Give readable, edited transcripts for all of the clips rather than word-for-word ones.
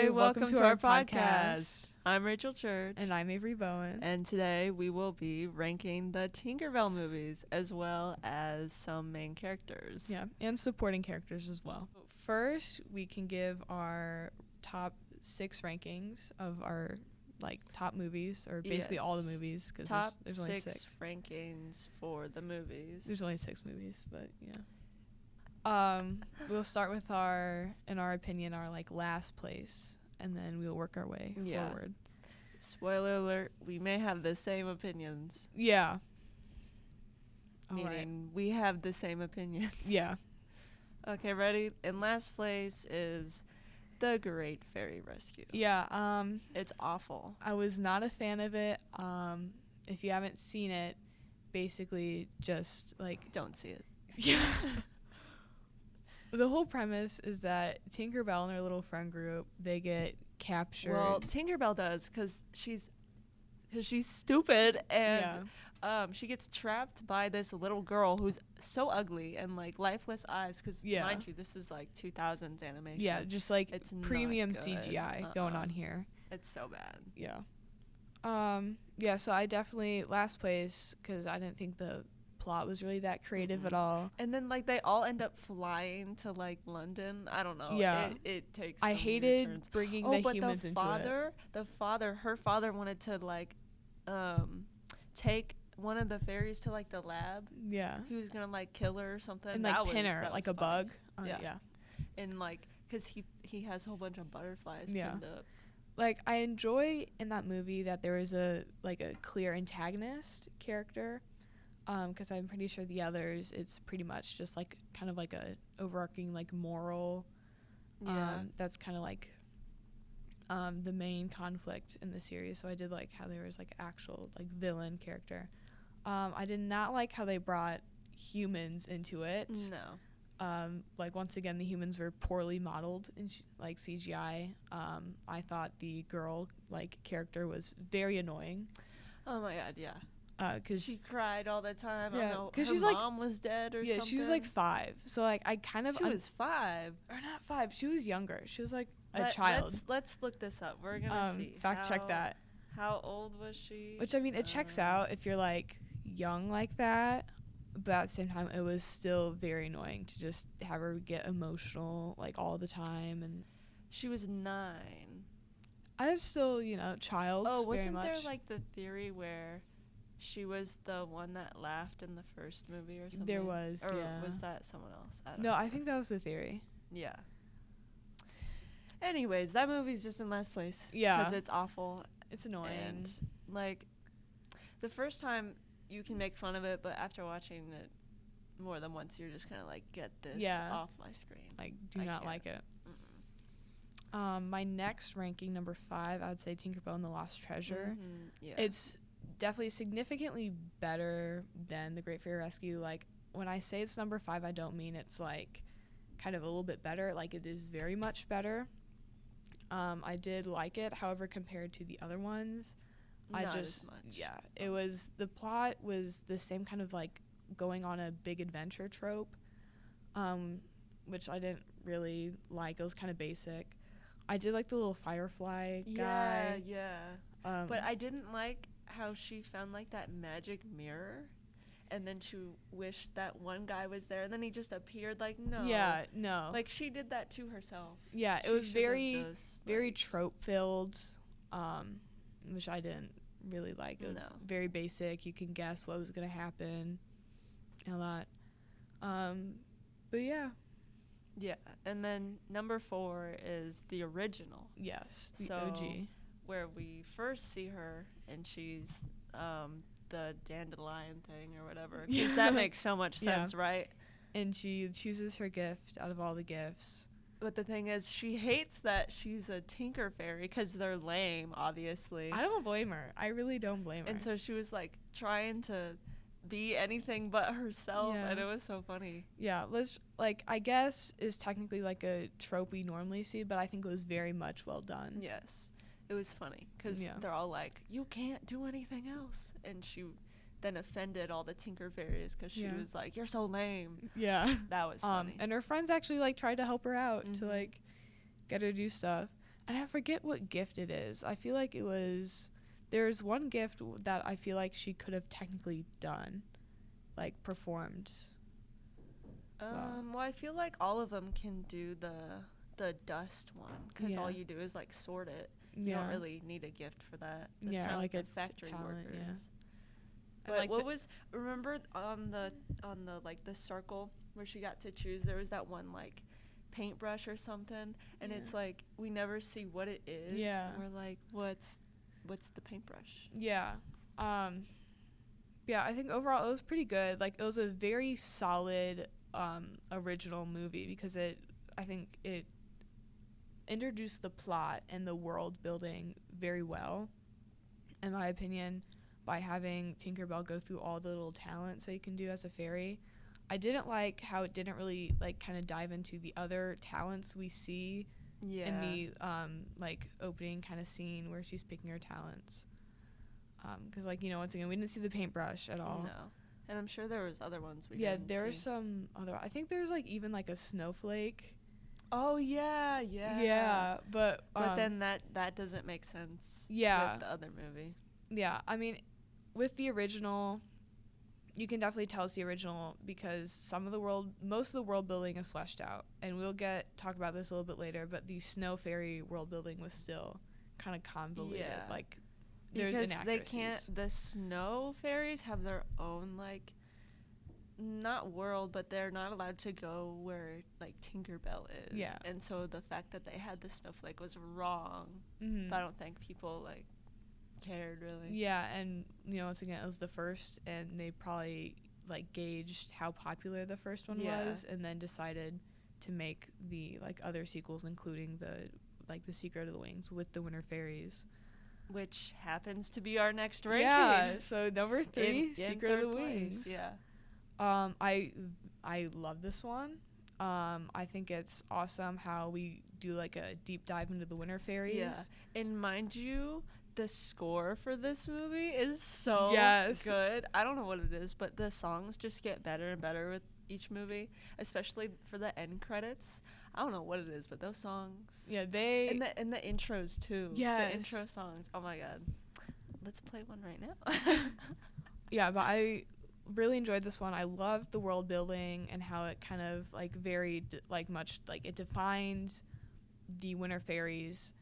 Hi, welcome to our podcast. I'm Rachel Church. And I'm Avery Bowen. And today we will be ranking the Tinkerbell movies as well as some main characters. Yeah, and supporting characters as well. First, we can give our top 6 rankings of our top movies, or basically all the movies, because there's only 6 rankings for the movies. There's only 6 movies, but yeah. We'll start with in our opinion, our last place, and then we'll work our way forward. Spoiler alert, we may have the same opinions. Yeah. Meaning we have the same opinions. Yeah. Okay, ready? In last place is The Great Fairy Rescue. Yeah. It's awful. I was not a fan of it. If you haven't seen it, basically just don't see it. Yeah. The whole premise is that Tinkerbell and her little friend group, they get captured. Well, Tinkerbell does because she's stupid, and she gets trapped by this little girl who's so ugly and lifeless eyes. Because mind you, this is 2000s animation. Yeah, just it's premium CGI going on here. It's so bad. Yeah. Yeah. So I definitely last place because I didn't think the plot was really that creative at all. And then they all end up flying to London. I don't know. Yeah. It takes I hated turns. Bringing the humans into it. Her father wanted to take one of the fairies to the lab. Yeah. He was gonna kill her or something. And pin her like a bug. Yeah. And because he has a whole bunch of butterflies pinned up. I enjoy in that movie that there was a clear antagonist character. Because I'm pretty sure the others, it's pretty much just kind of a overarching moral. That's kind of the main conflict in the series. So I did how there was actual villain character. I did not like how they brought humans into it. No. Once again, the humans were poorly modeled in CGI. I thought the girl character was very annoying. Oh my god, yeah. Cause she cried all the time. Yeah, because her mom was dead or something. Yeah, she was 5. So I kind of. She was 5. Or not 5. She was younger. She was a child. Let's look this up. We're gonna see. Fact check that. How old was she? Which it checks out if you're young like that, but at the same time it was still very annoying to just have her get emotional all the time. And she was 9. I was still child. Oh, wasn't very there much. The theory where she was the one that laughed in the first movie or something? There was, or yeah. was that someone else? I don't know. know. I think that was the theory. Yeah. Anyways, that movie's just in last place. Yeah. Because it's awful. It's annoying. And, the first time you can make fun of it, but after watching it more than once, you're just kind of get this off my screen. Do not like it. My next ranking, number 5, I would say Tinkerbell and the Lost Treasure. Mm-hmm. Yeah. It's definitely significantly better than The Great Fairy Rescue. When I say it's number 5, I don't mean it's kind of a little bit better. It is very much better. I did like it. However, compared to the other ones, not as much. Yeah, it was, the plot was the same kind of going on a big adventure trope, which I didn't really like. It was kind of basic. I did like the little firefly guy. Yeah. But I didn't like how she found that magic mirror, and then she wished that one guy was there, and then he just appeared. No. Yeah, no. She did that to herself. Yeah, it was very trope filled, which I didn't really like. It was very basic. You can guess what was gonna happen, and all that. But yeah. Yeah, and then number 4 is the original. Yes, the OG. Where we first see her, and she's the dandelion thing or whatever. Because that makes so much sense, right? And she chooses her gift out of all the gifts. But the thing is, she hates that she's a tinker fairy because they're lame, obviously. I don't blame her. I really don't blame her. And so she was trying to be anything but herself, and it was so funny. Yeah, I guess is technically a trope we normally see, but I think it was very much well done. Yes. It was funny because they're all you can't do anything else. And she then offended all the tinker fairies because she was you're so lame. Yeah. That was funny. And her friends actually tried to help her out to get her do stuff. And I forget what gift it is. I feel like there's one gift that I feel like she could have technically done, like performed. Well, I feel like all of them can do the dust one, because all you do is like sort it. You don't really need a gift for that. That's kind of like a factory workers. Yeah. But like remember on the like the circle where she got to choose, there was that one like paintbrush or something, and it's like we never see what it is. Yeah. We're like, what's the paintbrush? Yeah. Yeah, I think overall it was pretty good. Like, it was a very solid original movie, because I think it introduced the plot and the world building very well, in my opinion, by having Tinkerbell go through all the little talents that you can do as a fairy. I didn't like how it didn't really like kind of dive into the other talents we see in the like opening kind of scene where she's picking her talents, because like, you know, once again, we didn't see the paintbrush at all. No. And I'm sure there was other ones we didn't see. Yeah, there were some other, I think there's like even like a snowflake. Oh yeah. Yeah, but then that doesn't make sense. Yeah. With the other movie. Yeah, I mean, with the original, you can definitely tell it's the original, because most of the world building is fleshed out, and we'll talk about this a little bit later. But the snow fairy world building was still kind of convoluted. Yeah. Like, there's inaccuracies. The snow fairies have their own like, not world, but they're not allowed to go where like Tinkerbell is. Yeah. And so the fact that they had the snowflake was wrong. Mm-hmm. But I don't think people like cared really. Yeah, and you know, once again, it was the first, and they probably like gauged how popular the first one was, and then decided to make the like other sequels, including the Secret of the Wings with the Winter Fairies, which happens to be our next ranking. Yeah, so number 3, Secret of the Wings. Yeah. I love this one. I think it's awesome how we do like a deep dive into the Winter Fairies. Yeah, and mind you, the score for this movie is so good. I don't know what it is, but the songs just get better and better with each movie, especially for the end credits. I don't know what it is, but those songs. Yeah, and the intros too. Yeah, the intro songs. Oh my god, let's play one right now. Yeah, but I really enjoyed this one. I loved the world building and how it kind of like varied, like much like it defined the Winter Fairies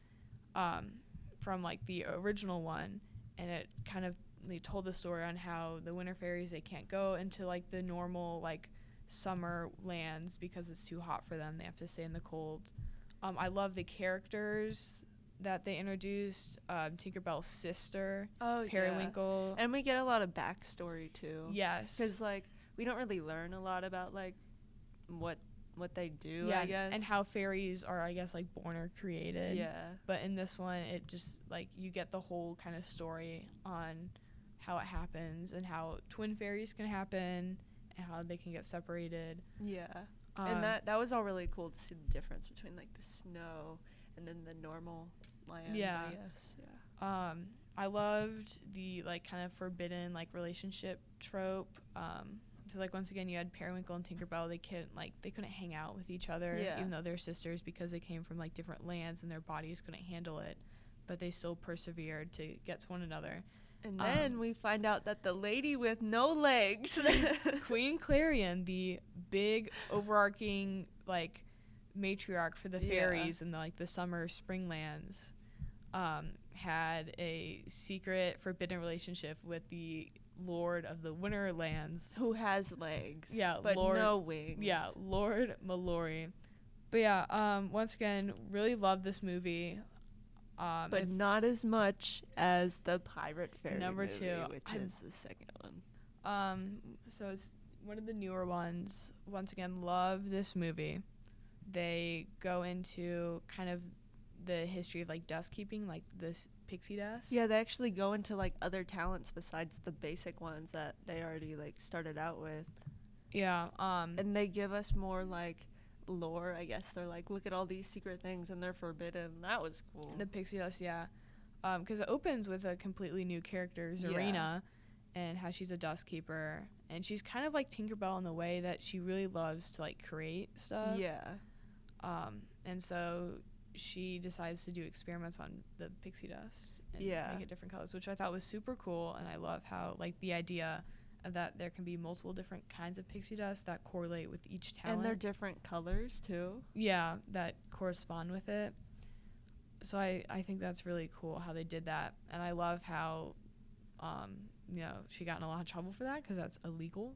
from like the original one, and it kind of they told the story on how the Winter Fairies, they can't go into like the normal like summer lands because it's too hot for them. They have to stay in the cold. I love the characters that they introduced. Tinkerbell's sister, Periwinkle. And we get a lot of backstory too. Yes. Because like we don't really learn a lot about like what they do, I guess. And how fairies are, I guess, like born or created. Yeah. But in this one, it just like you get the whole kind of story on how it happens and how twin fairies can happen and how they can get separated. Yeah. And that was all really cool to see the difference between like the snow and then the normal land. Yeah. I guess. Yeah. I loved the like kind of forbidden like relationship trope. So like once again, you had Periwinkle and Tinkerbell. They couldn't hang out with each other, even though they're sisters, because they came from like different lands and their bodies couldn't handle it. But they still persevered to get to one another. And then we find out that the lady with no legs, Queen Clarion, the big overarching like matriarch for the fairies and the summer spring lands, had a secret forbidden relationship with the Lord of the Winterlands, who has legs, but no wings. Yeah, Lord Mallory. But yeah, once again, really love this movie. But not as much as the Pirate Fairy number movie, 2, which is the second one. So it's one of the newer ones. Once again, love this movie. They go into kind of the history of like dust keeping, like this pixie dust. Yeah, they actually go into like other talents besides the basic ones that they already like started out with. Yeah. And they give us more like lore, I guess. They're like, look at all these secret things and they're forbidden. That was cool. The pixie dust, yeah. Because it opens with a completely new character, Zarina, and how she's a dust keeper, and she's kind of like Tinkerbell in the way that she really loves to like create stuff. Yeah. And so she decides to do experiments on the pixie dust and Yeah. make it different colors, which I thought was super cool. And I love how, like, the idea of that there can be multiple different kinds of pixie dust that correlate with each talent. And they're different colors, too. Yeah, that correspond with it. So I think that's really cool how they did that. And I love how, you know, she got in a lot of trouble for that because that's illegal.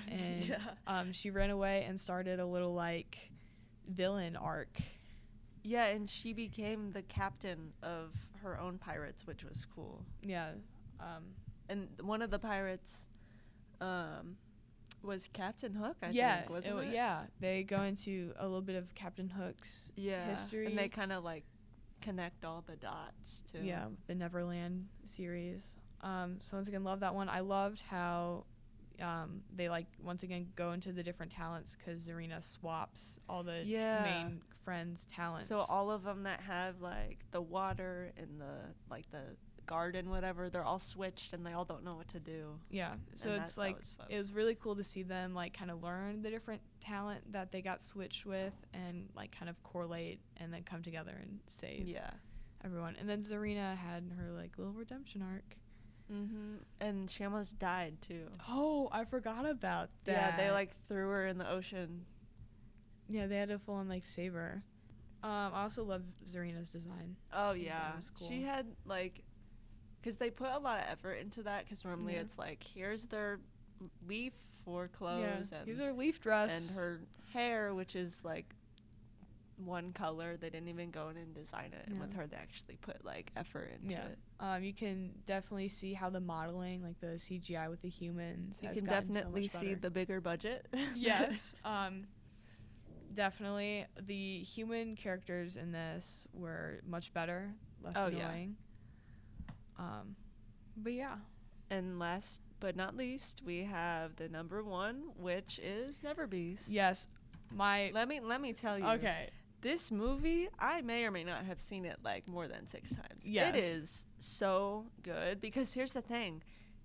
And Yeah. she ran away and started a little, like, villain arc. Yeah, and she became the captain of her own pirates, which was cool. Yeah. And one of the pirates was Captain Hook, I think, wasn't it? Yeah, they go into a little bit of Captain Hook's history. And they kind of, like, connect all the dots, too. Yeah, the Neverland series. So once again, love that one. I loved how they, like, once again go into the different talents because Zarina swaps all the main friends' talents. So all of them that have, like, the water and the garden, whatever, they're all switched and they all don't know what to do. Yeah, so and it's like it was really cool to see them, like, kind of learn the different talent that they got switched with and, like, kind of correlate and then come together and save everyone. And then Zarina had her, like, little redemption arc. And she almost died too. Oh, I forgot about that. Yeah, they, like, threw her in the ocean. Yeah, they had to full on, like, save her. I also love Zarina's design. Oh yeah, was cool. She had, like, because they put a lot of effort into that. Because normally it's like, here's their leaf for clothes, and here's her leaf dress and her hair, which is, like, one color. They didn't even go in and design it. And with her, they actually put, like, effort into it. You can definitely see how the modeling, like the CGI with the humans, you has can gotten definitely so much see better. the bigger budget. Yes. Definitely the human characters in this were much better, less annoying. But yeah. And last but not least, we have the number one, which is Neverbeast. Yes. Let me tell you. Okay. This movie, I may or may not have seen it, like, more than 6 times. Yes. It is so good because here's the thing.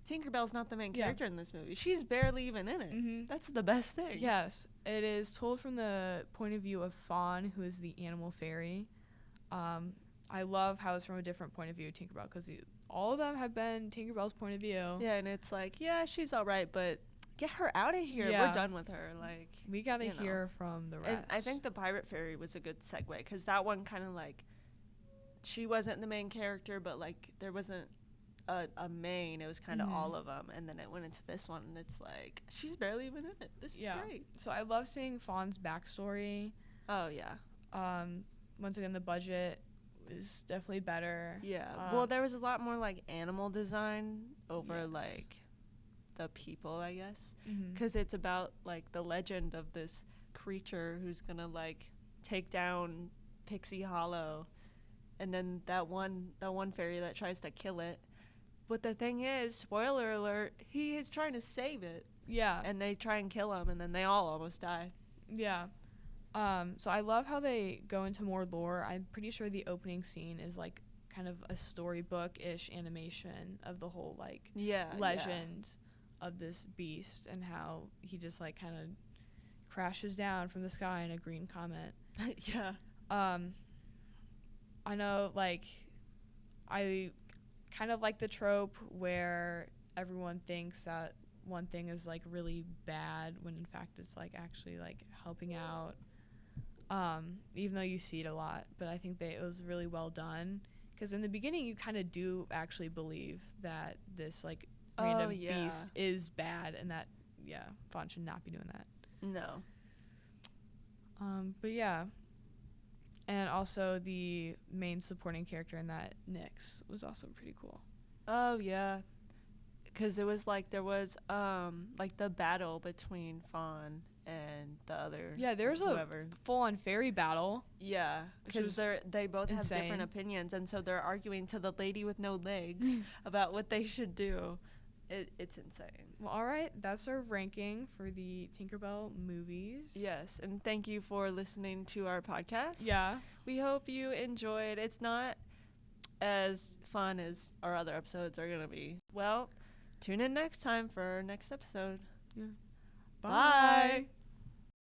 Tinkerbell's not the main character in this movie. She's barely even in it. That's the best thing. Yes. It is told from the point of view of Fawn, who is the animal fairy. I love how it's from a different point of view of Tinkerbell because all of them have been Tinkerbell's point of view. Yeah, and it's like, yeah, she's all right, but get her out of here. Yeah. We're done with her. Like, we gotta hear from the rest. And I think the pirate fairy was a good segue because that one kind of, like, she wasn't the main character, but, like, there wasn't a main. It was kind of all of them, and then it went into this one, and it's like, she's barely even in it. This is great. So I love seeing Fawn's backstory. Oh yeah. Once again, the budget is definitely better. Yeah. Well, there was a lot more, like, animal design over like the people, I guess, because it's about, like, the legend of this creature who's gonna, like, take down Pixie Hollow, and then that one fairy that tries to kill it. But the thing is, spoiler alert, he is trying to save it. Yeah. And they try and kill him, and then they all almost die. Yeah. So I love how they go into more lore. I'm pretty sure the opening scene is, like, kind of a storybook-ish animation of the whole, like, legend of this beast and how he just, like, kind of crashes down from the sky in a green comet. Yeah. I know, like, I kind of like the trope where everyone thinks that one thing is, like, really bad when in fact it's, like, actually, like, helping out, even though you see it a lot. But I think that it was really well done because in the beginning you kind of do actually believe that this, like, random beast is bad and that Fawn should not be doing that. No. But yeah. And also the main supporting character in that, Nyx, was also pretty cool. Oh, yeah. Because it was, like, there was, like, the battle between Fawn and the other. Yeah, there's a full-on fairy battle. Yeah, because they both insane. have different opinions, and so they're arguing to the lady with no legs about what they should do. It's insane. Well, all right. That's our ranking for the Tinkerbell movies. Yes, and thank you for listening to our podcast. Yeah. We hope you enjoyed. It's not as fun as our other episodes are going to be. Well, tune in next time for our next episode. Yeah. Bye.